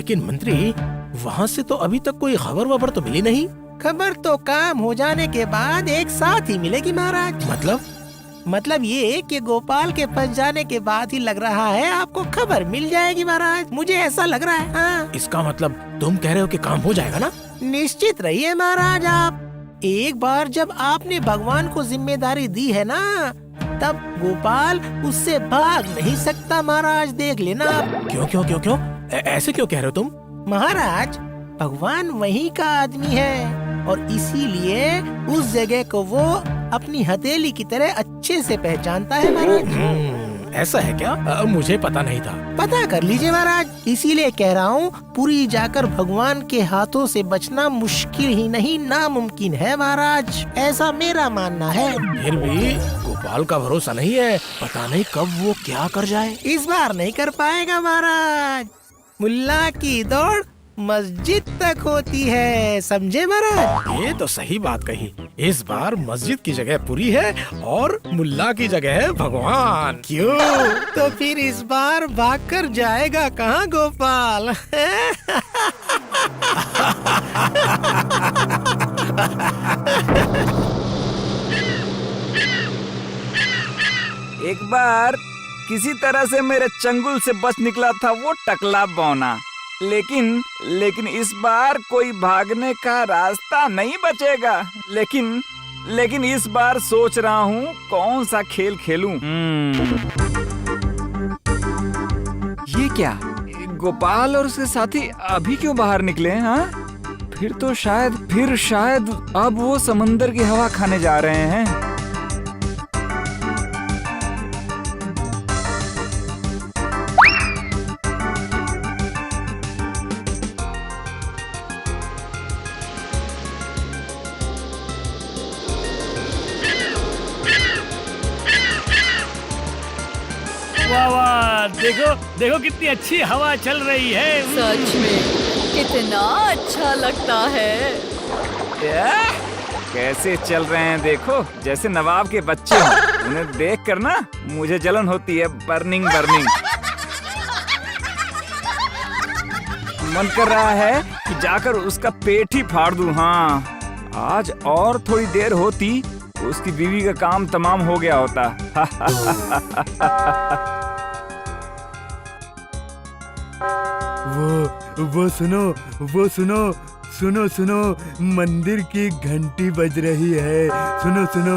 लेकिन मंत्री, वहाँ से तो अभी तक कोई खबर वबर तो मिली नहीं। खबर तो काम हो जाने के बाद एक साथ ही मिलेगी महाराज। मतलब ये कि गोपाल के फंस जाने के बाद ही लग रहा है आपको खबर मिल जाएगी महाराज। मुझे ऐसा लग रहा है। हाँ। इसका मतलब तुम कह रहे हो कि काम हो जाएगा ना? निश्चित रहिए महाराज आप। एक बार जब आपने भगवान को जिम्मेदारी दी है ना, तब गोपाल उससे भाग नहीं सकता महाराज, देख लेना आप। क्यों? ऐसे क्यों कह रहे हो तुम? महाराज, भगवान वहीं का आदमी है और इसीलिए उस जगह को वो अपनी हथेली की तरह अच्छे से पहचानता है महाराज। ऐसा है क्या? मुझे पता नहीं था। पता कर लीजिए महाराज। इसीलिए कह रहा हूँ, पुरी जाकर भगवान के हाथों से बचना मुश्किल ही नहीं नामुमकिन है महाराज, ऐसा मेरा मानना है। फिर भी गोपाल का भरोसा नहीं है, पता नहीं कब वो क्या कर जाए। इस बार नहीं कर पाएगा महाराज। मुल्ला की दौड़ मस्जिद तक होती है, समझे महाराज? ये तो सही बात कही। इस बार मस्जिद की जगह पुरी है और मुल्ला की जगह है भगवान। क्यों? तो फिर इस बार भागकर जाएगा कहाँ गोपाल? एक बार किसी तरह से मेरे चंगुल से बच निकला था वो टकला बौना, लेकिन इस बार कोई भागने का रास्ता नहीं बचेगा। लेकिन इस बार सोच रहा हूँ कौन सा खेल खेलूं। ये क्या, गोपाल और उसके साथी अभी क्यों बाहर निकले हैं? हाँ, फिर शायद अब वो समंदर की हवा खाने जा रहे हैं। वाह, देखो कितनी अच्छी हवा चल रही है। सच में कितना अच्छा लगता है। कैसे चल रहे हैं देखो, जैसे नवाब के बच्चे हैं। उन्हें देख कर ना मुझे जलन होती है, बर्निंग। मन कर रहा है कि जाकर उसका पेट ही फाड़ दूं। हाँ, आज और थोड़ी देर होती, उसकी बीवी का काम तमाम हो गया होता। वो सुनो, मंदिर की घंटी बज रही है। सुनो।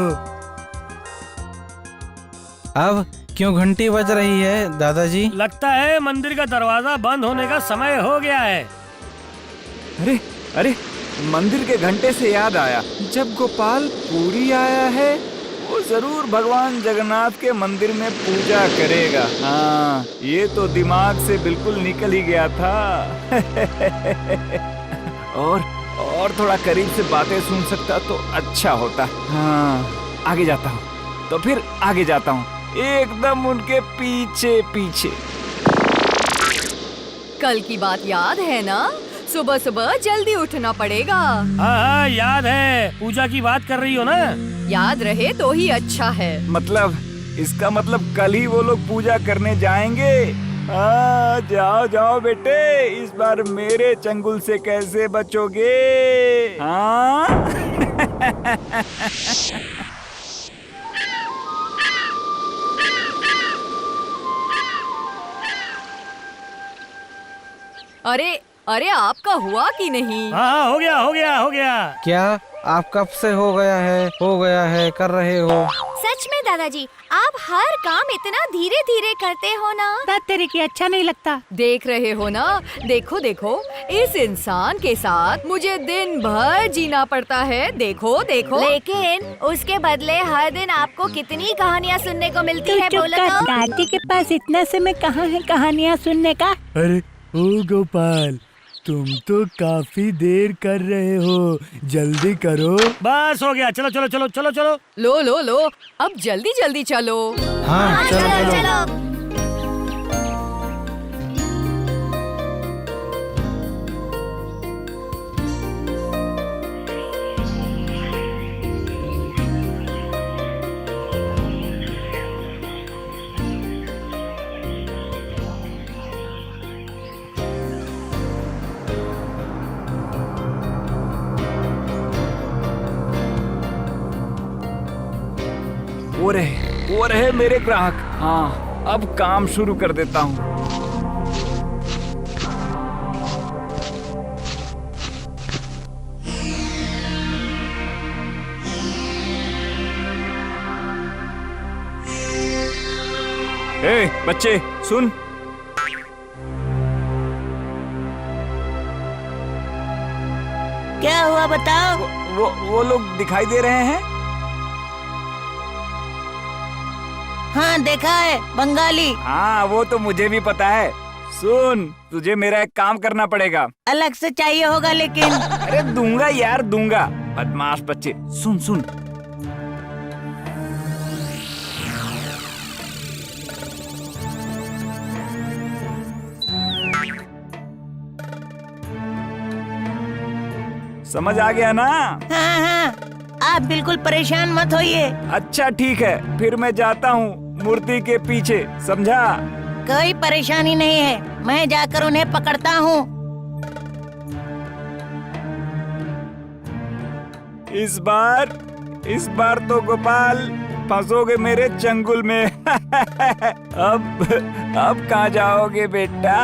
अब क्यों घंटी बज रही है दादाजी? लगता है मंदिर का दरवाजा बंद होने का समय हो गया है। अरे, मंदिर के घंटे से याद आया, जब गोपाल पुरी आया है वो जरूर भगवान जगन्नाथ के मंदिर में पूजा करेगा। हाँ, ये तो दिमाग से बिल्कुल निकल ही गया था। और थोड़ा करीब से बातें सुन सकता तो अच्छा होता। हाँ, आगे जाता हूँ, एकदम उनके पीछे। कल की बात याद है ना? सुबह जल्दी उठना पड़ेगा। हाँ, याद है। पूजा की बात कर रही हो ना? याद रहे तो ही अच्छा है। इसका मतलब कल ही वो लोग पूजा करने जाएंगे। हाँ, जाओ बेटे, इस बार मेरे चंगुल से कैसे बचोगे? हाँ। अरे आपका हुआ कि नहीं? हाँ, हो गया। क्या आप कब से हो गया है कर रहे हो? सच में दादाजी, आप हर काम इतना धीरे धीरे करते हो ना, बात तेरे की अच्छा नहीं लगता। देख रहे हो ना, देखो इस इंसान के साथ मुझे दिन भर जीना पड़ता है। देखो लेकिन उसके बदले हर दिन आपको कितनी कहानियाँ सुनने को मिलती है, बोलो तो। दादी के पास इतना समय कहाँ है कहानियाँ सुनने का? अरे ओ गोपाल, तुम तो काफी देर कर रहे हो, जल्दी करो। बस हो गया, चलो। लो, अब जल्दी चलो। हाँ, चलो। वो रहे मेरे ग्राहक। हाँ, अब काम शुरू कर देता हूँ। ए, बच्चे सुन। क्या हुआ बताओ। वो लोग दिखाई दे रहे हैं? हाँ देखा है, बंगाली। हाँ, वो तो मुझे भी पता है। सुन, तुझे मेरा एक काम करना पड़ेगा। अलग से चाहिए होगा लेकिन। अरे दूंगा यार, दूंगा। बदमाश बच्चे, सुन सुन। समझ आ गया ना? हाँ हाँ, आप बिल्कुल परेशान मत होइए। अच्छा ठीक है, फिर मैं जाता हूँ मूर्ति के पीछे, समझा? कोई परेशानी नहीं है, मैं जाकर उन्हें पकड़ता हूँ। इस बार तो गोपाल फंसोगे मेरे चंगुल में। अब कहाँ जाओगे बेटा?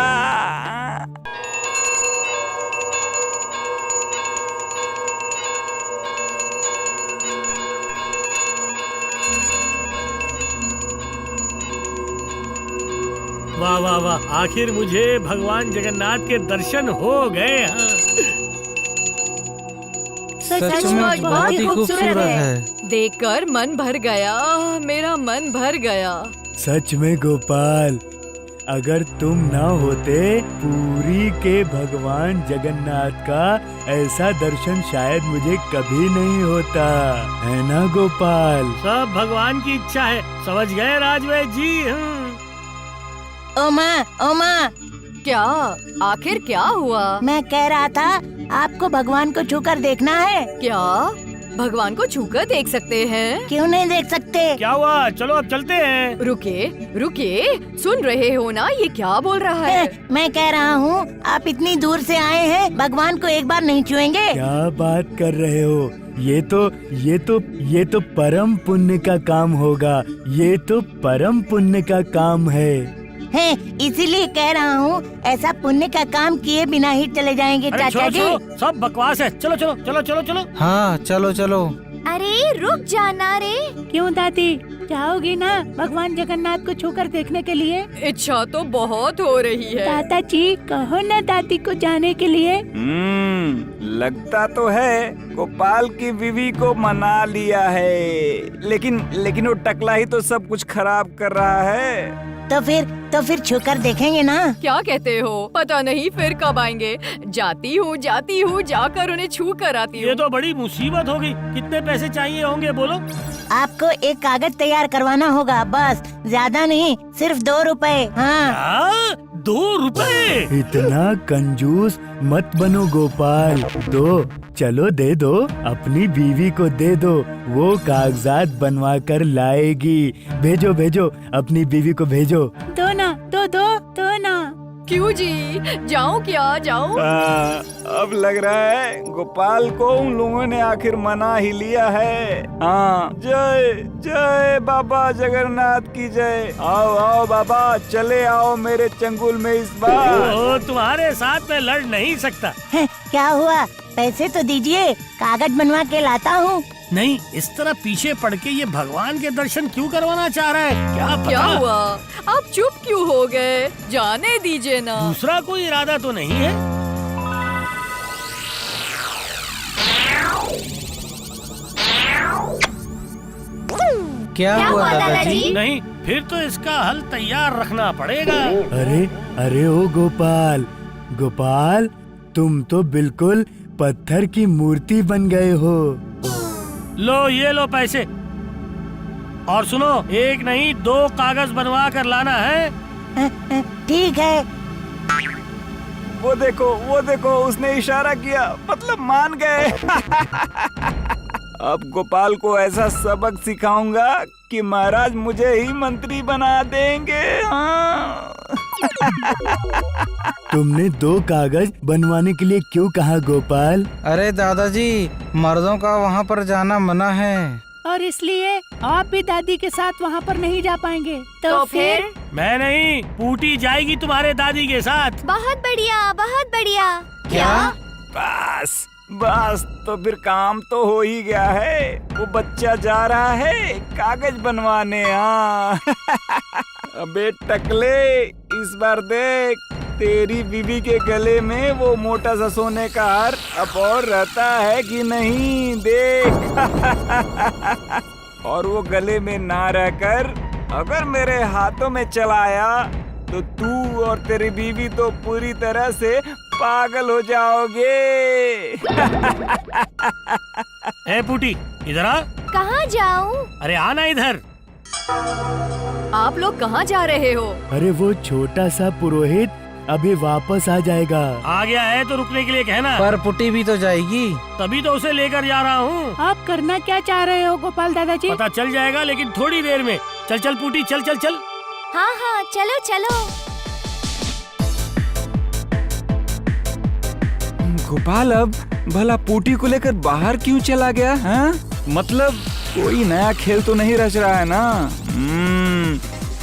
वाह वाह वाह, आखिर मुझे भगवान जगन्नाथ के दर्शन हो गए। हाँ। सचमुच बहुत ही खूबसूरत है। देखकर मन भर गया, मेरा मन भर गया। सच में गोपाल, अगर तुम ना होते पुरी के भगवान जगन्नाथ का ऐसा दर्शन शायद मुझे कभी नहीं होता, है ना गोपाल? सब भगवान की इच्छा है, समझ गए राजवैद्य जी? ओमा, क्या? आखिर क्या हुआ? मैं कह रहा था आपको भगवान को छूकर देखना है। क्या भगवान को छूकर देख सकते हैं? क्यों नहीं देख सकते? क्या हुआ? चलो अब चलते हैं। रुके, सुन रहे हो ना, ये क्या बोल रहा है? मैं कह रहा हूँ आप इतनी दूर से आए हैं, भगवान को एक बार नहीं छुएंगे? क्या बात कर रहे हो? ये तो परम पुण्य का काम होगा। ये तो परम पुण्य का काम है। इसीलिए कह रहा हूँ, ऐसा पुण्य का काम किए बिना ही चले जाएंगे चाचा जी। सब बकवास है। चलो चलो चलो चलो चलो। हाँ चलो चलो। अरे रुक जाना रे। क्यों दादी, जाओगी ना भगवान जगन्नाथ को छूकर देखने के लिए? इच्छा तो बहुत हो रही है। दादाजी कहो ना दादी को जाने के लिए। लगता तो है गोपाल की बीवी को मना लिया है, लेकिन वो टकला ही तो सब कुछ खराब कर रहा है। तो फिर छूकर देखेंगे ना? क्या कहते हो? पता नहीं फिर कब आएंगे। जाती हूँ जाकर उन्हें छू कर आती हूँ। ये तो बड़ी मुसीबत होगी। कितने पैसे चाहिए होंगे बोलो? आपको एक कागज तैयार करवाना होगा, बस, ज्यादा नहीं, सिर्फ 2 रुपए। हाँ 2 रुपए? इतना कंजूस मत बनो गोपाल। चलो दे दो, अपनी बीवी को दे दो, वो कागजात बनवा कर लाएगी। भेजो अपनी बीवी को भेजो। दो ना। क्यों जी, जाऊँ क्या? जाऊँ? अब लग रहा है गोपाल को उन लोगों ने आखिर मना ही लिया है। हाँ, जय बाबा जगन्नाथ की जय। आओ बाबा, चले आओ मेरे चंगुल में इस बार। तुम्हारे साथ में लड़ नहीं सकता। क्या हुआ? पैसे तो दीजिए, कागज बनवा के लाता हूँ। नहीं, इस तरह पीछे पड़ के ये भगवान के दर्शन क्यों करवाना चाह रहा है? क्या हुआ? आप चुप क्यों हो गए? जाने दीजिए ना। दूसरा कोई इरादा तो नहीं है? क्या हुआ दादाजी? नहीं, फिर तो इसका हल तैयार रखना पड़ेगा। अरे ओ गोपाल, तुम तो बिल्कुल पत्थर की मूर्ति बन गए हो। ये लो पैसे। और सुनो, 1 नहीं 2 कागज बनवा कर लाना है। ठीक है। वो देखो उसने इशारा किया, मतलब मान गए। अब गोपाल को ऐसा सबक सिखाऊंगा कि महाराज मुझे ही मंत्री बना देंगे। हाँ। तुमने 2 कागज बनवाने के लिए क्यों कहा गोपाल? अरे दादाजी, मर्दों का वहाँ पर जाना मना है। और इसलिए आप भी दादी के साथ वहाँ पर नहीं जा पाएंगे। तो फिर? मैं नहीं, पूटी जाएगी तुम्हारे दादी के साथ। बहुत बढ़िया, बहुत बढ़िया। क्या? बस बस, तो फिर काम तो हो ही गया है। वो बच्चा जा रहा है कागज बनवाने। हाँ अबे टकले, इस बार देख, तेरी बीवी के गले में वो मोटा सा सोने का हार अब और रहता है कि नहीं, देख। और वो गले में ना रहकर अगर मेरे हाथों में चला आया तो तू और तेरी बीवी तो पूरी तरह से पागल हो जाओगे। ए पूटी, इधर आ। कहाँ जाऊँ? अरे आना इधर। आप लोग कहाँ जा रहे हो? अरे वो छोटा सा पुरोहित अभी वापस आ जाएगा। आ गया है तो रुकने के लिए कहना। पर पुटी भी तो जाएगी। तभी तो उसे लेकर जा रहा हूँ। आप करना क्या चाह रहे हो गोपाल दादाजी? पता चल जाएगा, लेकिन थोड़ी देर में। चल चल पूटी, चल चल चल। हाँ हाँ, चलो चलो। गोपाल अब भला पूटी को लेकर बाहर क्यों चला गया? हाँ? मतलब कोई नया खेल तो नहीं रच रहा है ना?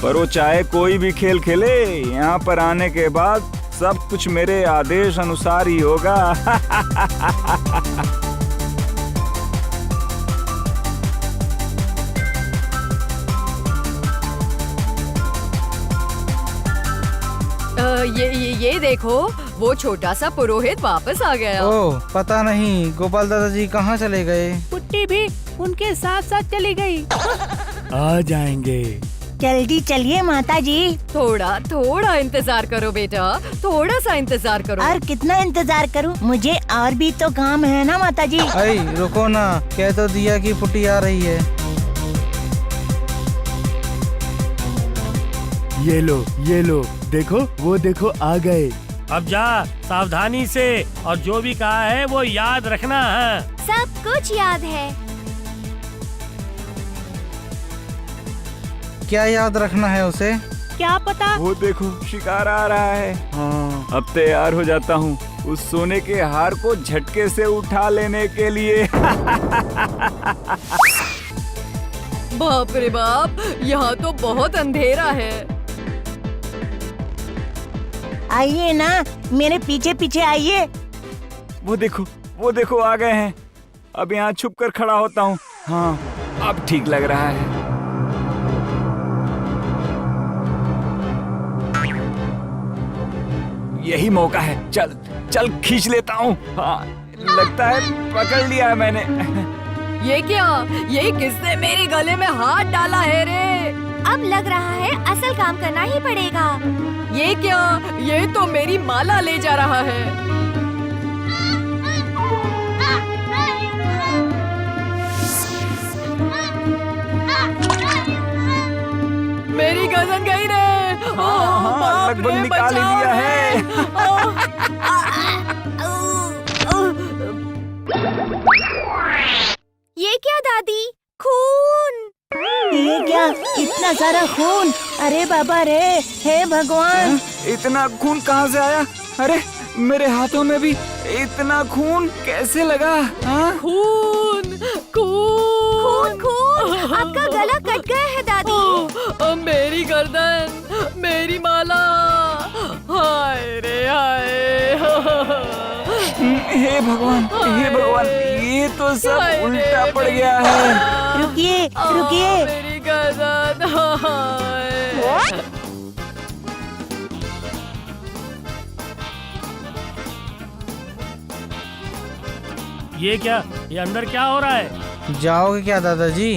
पर वो चाहे कोई भी खेल खेले, यहाँ पर आने के बाद सब कुछ मेरे आदेश अनुसार ही होगा। ये देखो, वो छोटा सा पुरोहित वापस आ गया। ओह, पता नहीं गोपाल दादाजी कहाँ चले गए। पुट्टी भी उनके साथ साथ चली गई। आ जाएंगे। जल्दी चलिए माता जी। थोड़ा इंतजार करो बेटा, थोड़ा सा इंतजार करो। और कितना इंतजार करूं? मुझे और भी तो काम है ना माता जी। अरे रुको ना, कह तो दिया कि पुटी आ रही है। ये लो, देखो, वो देखो आ गए। अब जा, सावधानी से, और जो भी कहा है वो याद रखना है। सब कुछ याद है। क्या याद रखना है उसे? क्या पता। वो देखो, शिकार आ रहा है। हाँ, अब तैयार हो जाता हूँ उस सोने के हार को झटके से उठा लेने के लिए। बाप रे बाप, यहाँ तो बहुत अंधेरा है। आइए ना, मेरे पीछे पीछे आइए। वो देखो आ गए हैं। अब यहाँ छुप कर खड़ा होता हूँ। हाँ, अब ठीक लग रहा है। यही मौका है, चल खींच लेता हूँ। हाँ, लगता है पकड़ लिया है मैंने। ये क्या? ये किसने मेरे गले में हाथ डाला है रे? अब लग रहा है असल काम करना ही पड़ेगा। ये क्या? ये तो मेरी माला ले जा रहा है। मेरी गर्दन गई रे। हाँ, लगभग निकाल ही लिया है। ये क्या दादी? खून! ये क्या? इतना सारा खून! अरे बाबा रे, हे भगवान! इतना खून कहाँ से आया? अरे मेरे हाथों में भी इतना खून कैसे लगा? हाँ? खून! आपका गला कट गया है दादी। मेरी गर्दन, मेरी माला, हाय रे हाय। हे भगवान, ये तो सब उल्टा पड़ गया है। रुकिए। मेरी गर्दन, हाय। ये क्या? ये अंदर क्या हो रहा है? जाओगे क्या दादाजी?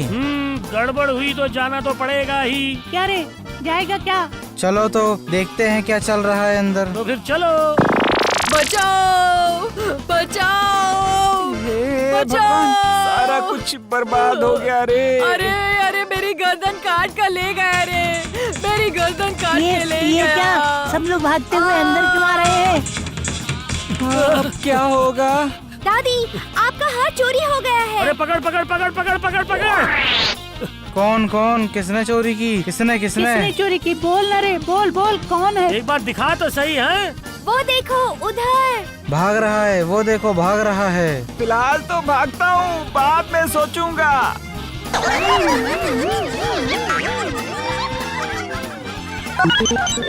गड़बड़ हुई तो जाना तो पड़ेगा ही। क्या रे, जाएगा क्या? चलो तो देखते हैं क्या चल रहा है अंदर। तो फिर चलो। बचाओ! सारा कुछ बर्बाद हो गया रे। अरे मेरी गर्दन काट कर ले गया रे। मेरी गर्दन काट के ले गया। ये क्या? सब लोग भागते हुए अंदर क्यों आ रहे हैं? अब क्या होगा? दादी, आपका हार चोरी हो गया है। अरे पकड़। कौन? किसने चोरी की? किसने? किसने चोरी की? बोल ना रे, बोल कौन है? एक बार दिखा तो सही है। वो देखो उधर। भाग रहा है, वो देखो भाग रहा है। फिलहाल तो भागता हूँ, बाद में सोचूंगा।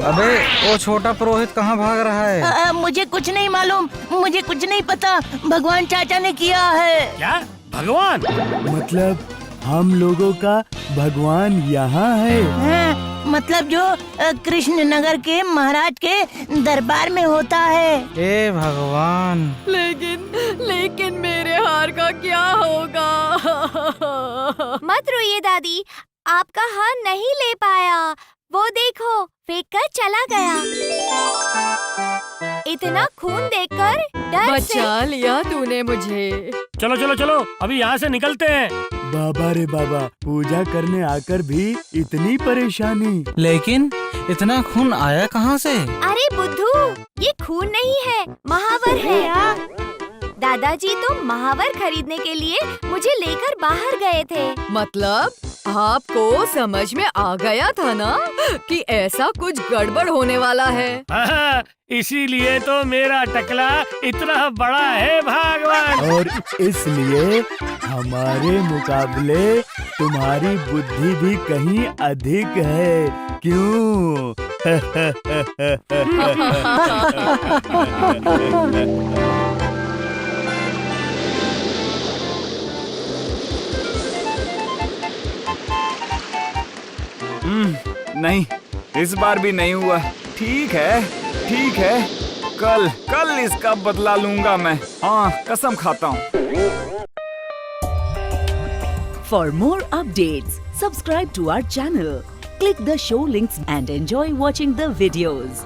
अबे वो छोटा पुरोहित कहाँ भाग रहा है? मुझे कुछ नहीं मालूम, मुझे कुछ नहीं पता। भगवान चाचा ने किया है। क्या भगवान? मतलब हम लोगों का भगवान यहाँ है? हाँ, मतलब जो कृष्ण नगर के महाराज के दरबार में होता है। ए भगवान। लेकिन मेरे हार का क्या होगा? मत रोइए दादी, आपका हार नहीं ले पाया। वो देखो, फेंक कर चला गया। इतना खून देखकर डर से बचा लिया तूने मुझे। चलो चलो चलो, अभी यहाँ से निकलते हैं। बाबा रे बाबा, पूजा करने आकर भी इतनी परेशानी। लेकिन इतना खून आया कहाँ से? अरे बुद्धू, ये खून नहीं है, महावर है। दादाजी तो महावर खरीदने के लिए मुझे लेकर बाहर गए थे। मतलब आपको समझ में आ गया था ना कि ऐसा कुछ गड़बड़ होने वाला है। इसीलिए तो मेरा टकला इतना बड़ा है भगवान। और इसलिए हमारे मुकाबले तुम्हारी बुद्धि भी कहीं अधिक है, क्यों? नहीं, इस बार भी नहीं हुआ। ठीक है, कल इसका बदला लूंगा मैं। हाँ, कसम खाता हूँ। For more updates, subscribe to our channel, click the show links and enjoy watching the videos.